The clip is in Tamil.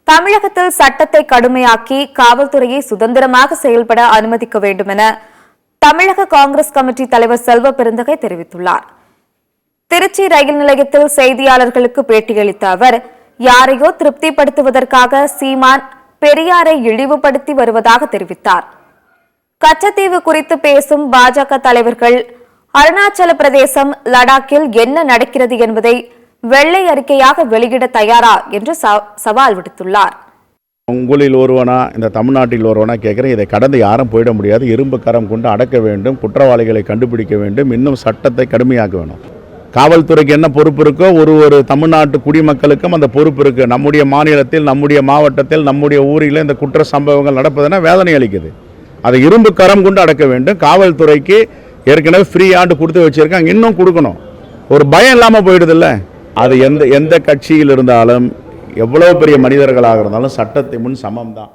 தமிழகத்தில் சட்டத்தை கடுமையாக்கி காவல்துறையை சுதந்திரமாக செயல்பட அனுமதிக்க வேண்டும் என தமிழக காங்கிரஸ் கமிட்டி தலைவர் செல்வ பெருந்தகை தெரிவித்துள்ளார். திருச்சி ரயில் நிலையத்தில் செய்தியாளர்களுக்கு பேட்டியளித்த அவர், யாரையோ திருப்திப்படுத்துவதற்காக சீமான் பெரியாரை இழிவுபடுத்தி வருவதாக தெரிவித்தார். கச்சத்தீவு குறித்து பேசும் பாஜக தலைவர்கள் அருணாச்சல பிரதேசம், லடாக்கில் என்ன நடக்கிறது என்பதை வெள்ளை அறிக்கையாக வெளியிட தயாரா என்று சவால் விடுத்துள்ளார். உங்களில் ஒருவனா, இந்த தமிழ்நாட்டில் ஒருவனா கேட்குறேன். இதை கடந்து யாரும் போயிட முடியாது. இரும்பு கரம் கொண்டு அடக்க வேண்டும். குற்றவாளிகளை கண்டுபிடிக்க வேண்டும். இன்னும் சட்டத்தை கடுமையாக்க வேண்டும். காவல்துறைக்கு என்ன பொறுப்பு இருக்கோ ஒரு தமிழ்நாட்டு குடிமக்களுக்கும் அந்த பொறுப்பு இருக்குது. நம்முடைய மாநிலத்தில், நம்முடைய மாவட்டத்தில், நம்முடைய ஊரில் இந்த குற்ற சம்பவங்கள் நடப்பதுன்னா வேதனை அளிக்குது. அதை இரும்பு கரம் கொண்டு அடக்க வேண்டும். காவல்துறைக்கு ஏற்கனவே ஃப்ரீ ஆண்டு கொடுத்து வச்சுருக்காங்க, இன்னும் கொடுக்கணும். ஒரு பயம் இல்லாமல் போயிடுதில்ல. அது எந்த கட்சியில் இருந்தாலும், எவ்வளோ பெரிய மனிதர்களாக இருந்தாலும் சட்டத்தை முன் சமம் தான்.